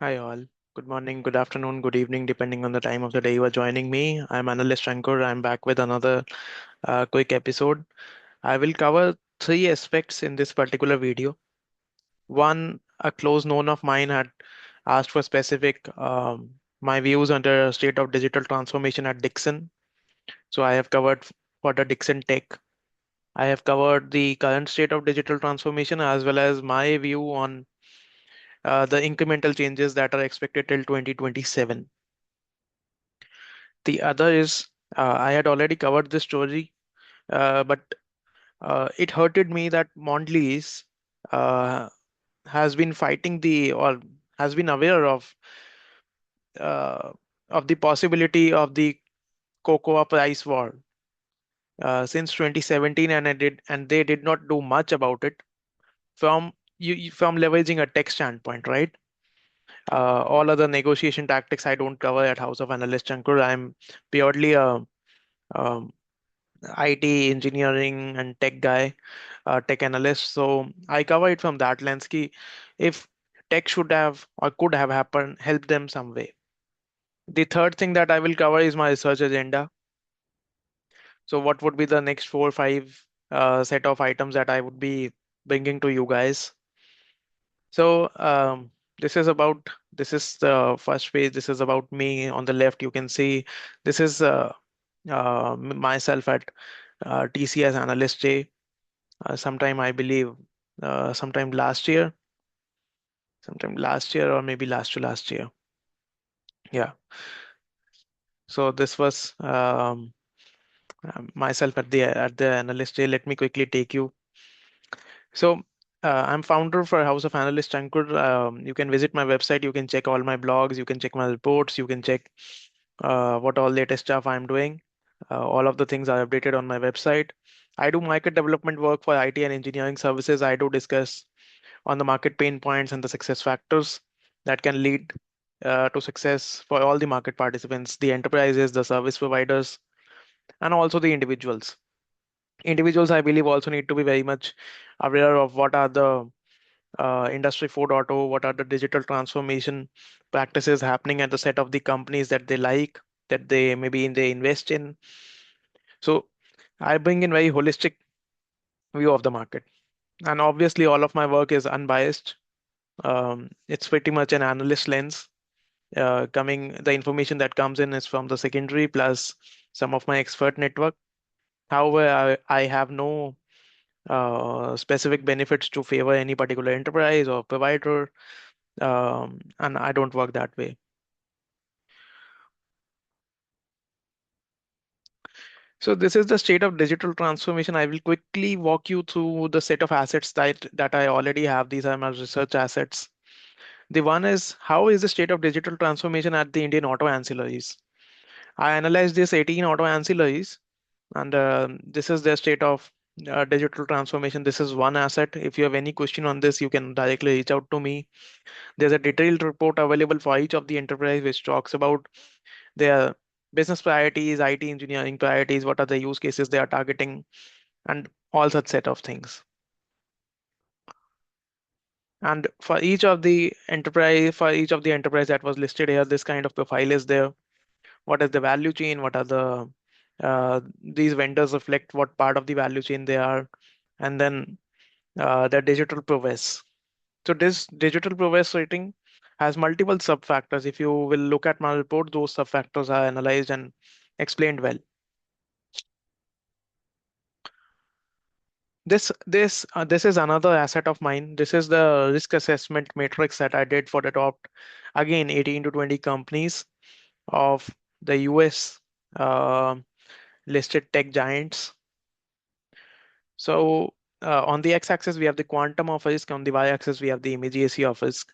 Hi all. Good morning, good afternoon, good evening, depending on the time of the day you are joining me. I'm Analyst Ankur. I'm back with another quick episode. I will cover three aspects in this particular video. One, a close known of mine had asked for specific my views on the state of digital transformation at Dixon. So I have covered for the Dixon Tech. I have covered the current state of digital transformation as well as my view on the incremental changes that are expected till 2027. The other is I had already covered this story, but it hurted me that Mondelez uh, has been fighting the or has been aware uh, of the possibility of the cocoa price war since 2017, and they did not do much about it from from leveraging a tech standpoint, right? All other negotiation tactics I don't cover at House of Analyst Ankur. I'm purely a um, IT engineering and tech guy, tech analyst. So I cover it from that lens. Ki if tech should have or could have happened, help them some way. The third thing that I will cover is my research agenda. So what would be the next 4 or 5 set of items that I would be bringing to you guys? So this is the first page. This is about me. On the left, you can see this is myself at TCS Analyst Day. Sometime I believe sometime last year or maybe last to last year. Yeah. So this was myself at the analyst day. Let me quickly take you. So I'm founder for House of Analyst Ankur. You can visit my website. You can check all my blogs. You can check my reports. You can check what all latest stuff I'm doing. All of the things are updated on my website. I do market development work for IT and engineering services. I do discuss on the market pain points and the success factors that can lead to success for all the market participants, the enterprises, the service providers, and also the individuals. Individuals, I believe, also need to be very much aware of what are the industry 4.0, what are the digital transformation practices happening at the set of the companies that they like, that they maybe they invest in. So I bring in very holistic view of the market. And obviously, all of my work is unbiased. It's pretty much an analyst lens. The information that comes in is from the secondary plus some of my expert network. However, I have no specific benefits to favor any particular enterprise or provider, and I don't work that way. So this is the state of digital transformation. I will quickly walk you through the set of assets that I already have. These are my research assets. The one is how is the state of digital transformation at the Indian auto ancillaries? I analyzed this 18 auto ancillaries, and this is their state of digital transformation. This is one asset. If you have any question on this, you can directly reach out to me. There's a detailed report available for each of the enterprise which talks about their business priorities, IT engineering priorities, what are the use cases they are targeting, and all such set of things. And for each of the enterprise that was listed here, this kind of profile is there. What is the value chain? What are these vendors reflect what part of the value chain they are, and then their digital prowess. So this digital prowess rating has multiple sub factors. If you will look at my report, those sub factors are analyzed and explained well. This is another asset of mine. This is the risk assessment matrix that I did for the top, again, 18 to 20 companies of the US uh, listed tech giants. So on the x-axis we have the quantum of risk. On the y-axis we have the immediacy of risk.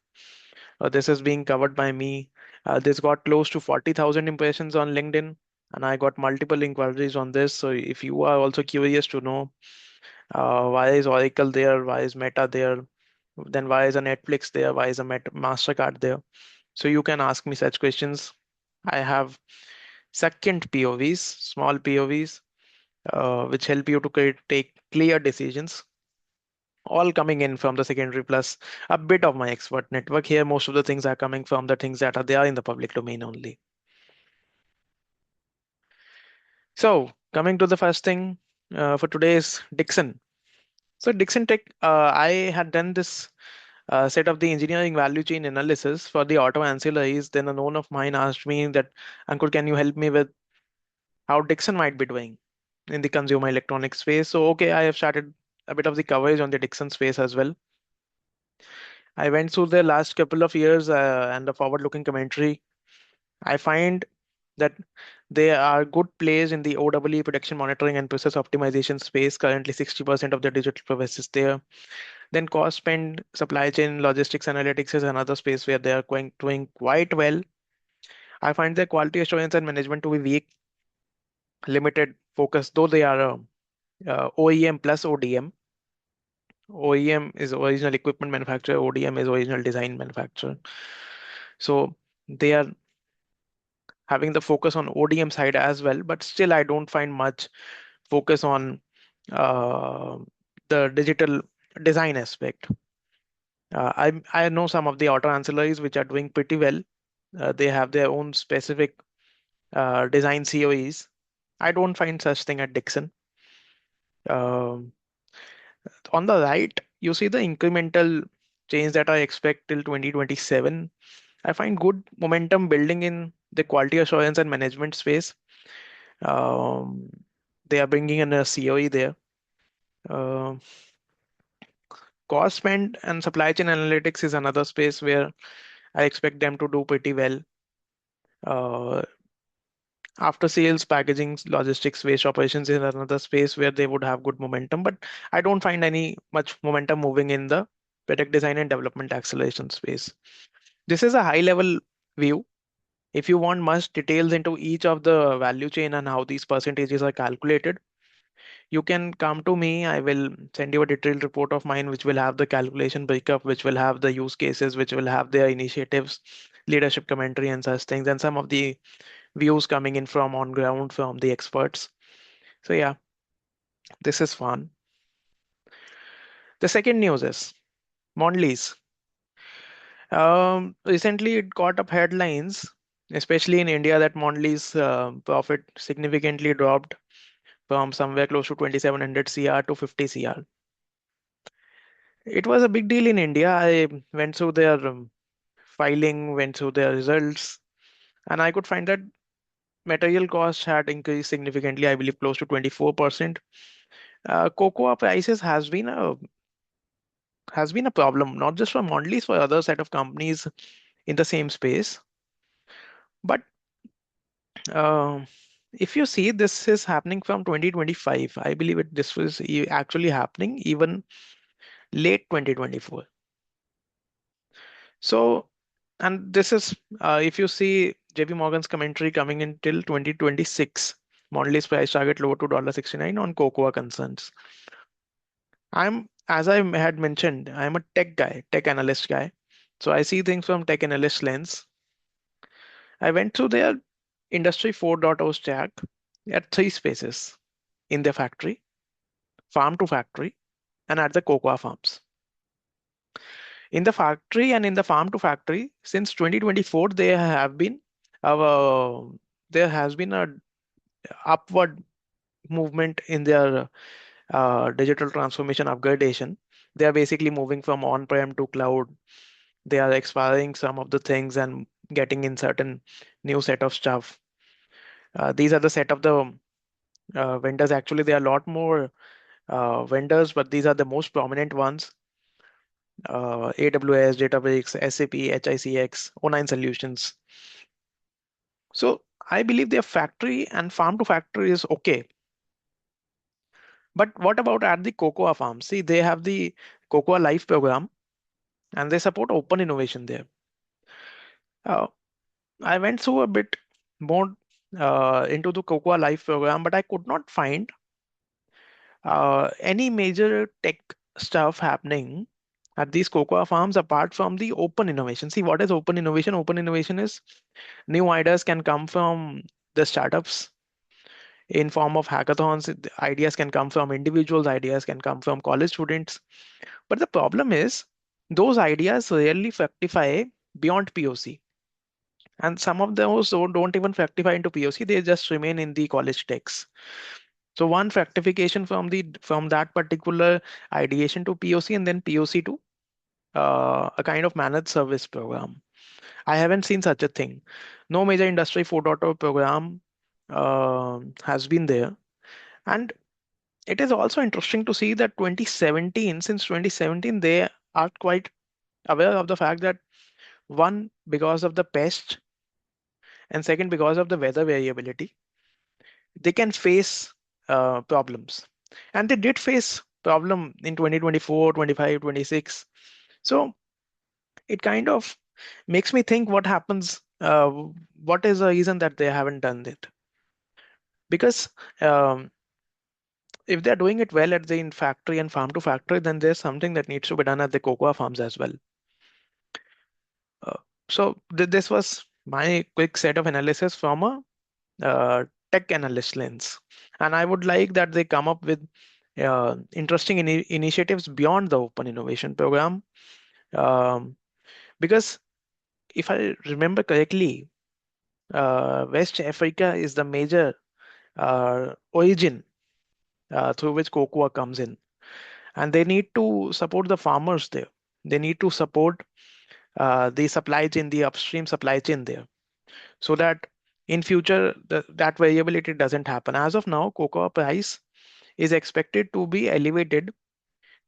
This is being covered by me. This got close to 40,000 impressions on LinkedIn, and I got multiple inquiries on this. So if you are also curious to know why is Oracle there, why is Meta there, then why is a Netflix there, why is a Mastercard there, so you can ask me such questions. I have second POVs, small POVs, which help you to take clear decisions. all coming in from the secondary plus a bit of my expert network. Here, most of the things are coming from the things that are there in the public domain only. So, coming to the first thing for today is Dixon. So, Dixon Tech, I had done this set of the engineering value chain analysis for the auto ancillaries. Then a known of mine asked me that, Ankur, can you help me with how Dixon might be doing in the consumer electronics space? So, okay, I have started a bit of the coverage on the Dixon space as well. I went through the last couple of years and the forward-looking commentary. I find that they are good plays in the OEE production monitoring and process optimization space. Currently, 60% of the digital progress is there. Then cost spend, supply chain, logistics analytics is another space where they are doing quite well. I find their quality assurance and management to be weak, limited focus, though they are OEM plus ODM. OEM is original equipment manufacturer, ODM is original design manufacturer. So they are having the focus on ODM side as well, but still I don't find much focus on uh, the digital design aspect. I know some of the auto ancillaries which are doing pretty well. They have their own specific design COEs. I don't find such thing at Dixon. Um, on the right, you see the incremental change that I expect till 2027. I find good momentum building in the quality assurance and management space. Um, they are bringing in a COE there. Uh, Cost spend and supply chain analytics is another space where I expect them to do pretty well. Uh, After sales, packaging, logistics, waste operations is another space where they would have good momentum, but I don't find any much momentum moving in the product design and development acceleration space. This is a high level view. If you want much details into each of the value chain and how these percentages are calculated, you can come to me. I will send you a detailed report of mine, which will have the calculation breakup, which will have the use cases, which will have their initiatives, leadership commentary, and such things, and some of the views coming in from on ground from the experts. So yeah, this is fun. The second news is Mondelez. Recently, it caught up headlines, especially in India, that Mondelez profit significantly dropped from somewhere close to 2700 CR to 50 CR. It was a big deal in India. I went through their filing, went through their results, and I could find that material costs had increased significantly, I believe close to 24%. Cocoa prices has been a problem, not just for Mondelez, for other set of companies in the same space. But uh, if you see, this is happening from 2025. I believe this was actually happening even late 2024. So, and this is, if you see JP Morgan's commentary coming in till 2026, Mondelez price target lower to $69 on cocoa concerns. As I had mentioned, I'm a tech guy, tech analyst guy. So I see things from tech analyst lens. I went through their Industry 4.0 stack at three spaces in their factory, farm to factory, and at the cocoa farms. In the factory and in the farm to factory, since 2024, uh, there has been a upward movement in their digital transformation upgradation. They are basically moving from on-prem to cloud. They are expiring some of the things and getting in certain new set of stuff. These are the set of the vendors. Actually, there are a lot more vendors, but these are the most prominent ones. AWS, Databricks, SAP, HICX, O9 Solutions. So I believe their factory and farm to factory is okay. But what about at the cocoa farm? See, they have the Cocoa Life program and they support open innovation there. Uh, I went through a bit more into the Cocoa Life program, but I could not find any major tech stuff happening at these cocoa farms apart from the open innovation. See, what is open innovation? Open innovation is new ideas can come from the startups in form of hackathons. Ideas can come from individuals, ideas can come from college students But the problem is those ideas rarely fructify beyond POC. And some of those don't even fructify into POC, they just remain in the college texts. So one fructification from that particular ideation to POC and then POC to a kind of managed service program. I haven't seen such a thing. No major industry 4.0 program has been there. And it is also interesting to see that since 2017, they are quite aware of the fact that one, because of the pest, and second, because of the weather variability, they can face problems. And they did face problem in 2024, 25, 26. So it kind of makes me think what happens, what is the reason that they haven't done it? Because um, if they're doing it well at the in factory and farm to factory, then there's something that needs to be done at the cocoa farms as well. Uh, this was my quick set of analysis from a tech analyst lens. And I would like that they come up with interesting initiatives beyond the Open Innovation Program. Um, because if I remember correctly, West Africa is the major origin through which cocoa comes in. And they need to support the farmers there. They need to support the supply chain, the upstream supply chain there, so that in future that variability doesn't happen. As of now, cocoa price is expected to be elevated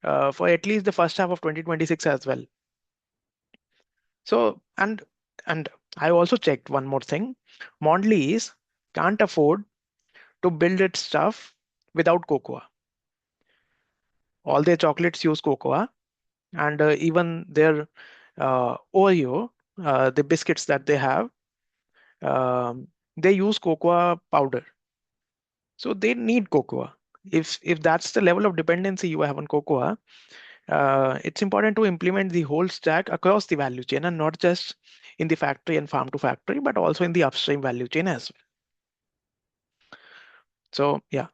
for at least the first half of 2026 as well. So and I also checked one more thing. Mondelez can't afford to build its stuff without cocoa. All their chocolates use cocoa, and even their Oreo, the biscuits that they have, um, they use cocoa powder. So they need cocoa. If that's the level of dependency you have on cocoa, it's important to implement the whole stack across the value chain and not just in the factory and farm to factory, but also in the upstream value chain as well. So yeah,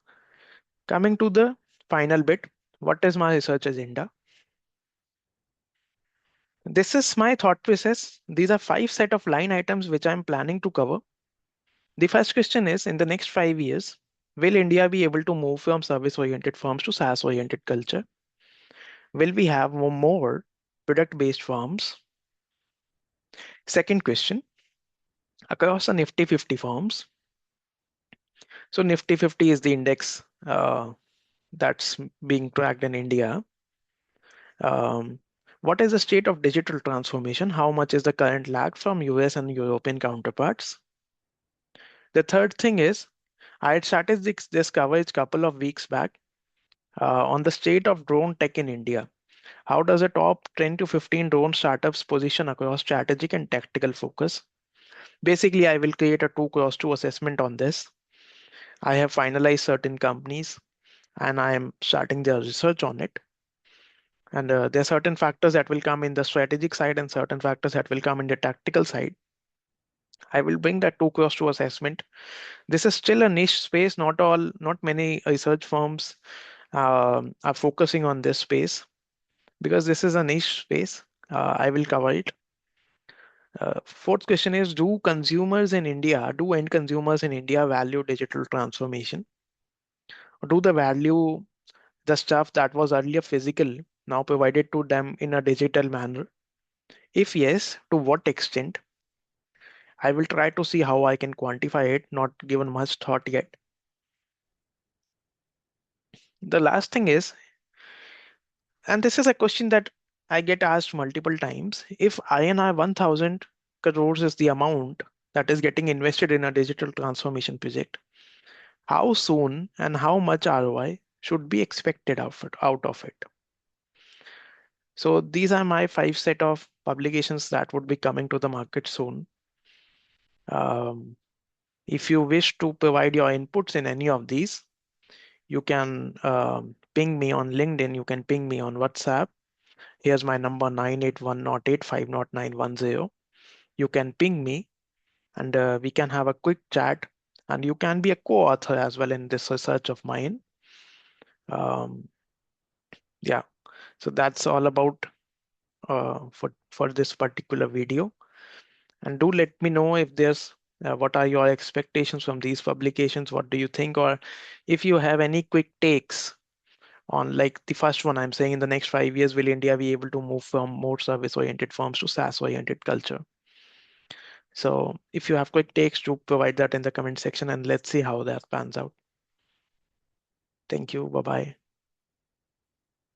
coming to the final bit, what is my research agenda? This is my thought process. These are five set of line items which I'm planning to cover. The first question is, in the next 5 years, will India be able to move from service-oriented firms to SaaS-oriented culture? Will we have more product-based firms? Second question, across the Nifty 50 firms. So Nifty 50 is the index that's being tracked in India. Um, what is the state of digital transformation? How much is the current lag from US and European counterparts? The third thing is, I had started this coverage couple of weeks back on the state of drone tech in India. How does a top 10 to 15 drone startups position across strategic and tactical focus? Basically, I will create a 2x2 assessment on this. I have finalized certain companies and I am starting the research on it. And there are certain factors that will come in the strategic side and certain factors that will come in the tactical side. I will bring that 2x2 assessment. This is still a niche space. Not many research firms are focusing on this space because this is a niche space. I will cover it. Fourth question is, do end consumers in India value digital transformation? Do they value the stuff that was earlier physical, now provided to them in a digital manner? If yes, to what extent? I will try to see how I can quantify it, not given much thought yet. The last thing is, and this is a question that I get asked multiple times, if INR 1000 crores is the amount that is getting invested in a digital transformation project, how soon and how much ROI should be expected out of it? So these are my five set of publications that would be coming to the market soon. Um, if you wish to provide your inputs in any of these, you can ping me on LinkedIn. You can ping me on WhatsApp. Here's my number 98108500910. You can ping me and we can have a quick chat. And you can be a co-author as well in this research of mine. Um, yeah. So that's all about for this particular video. And do let me know if there's what are your expectations from these publications? What do you think? Or if you have any quick takes on, like the first one, I'm saying in the next 5 years, will India be able to move from more service-oriented firms to SaaS-oriented culture? So if you have quick takes, to provide that in the comment section and let's see how that pans out. Thank you. Bye bye.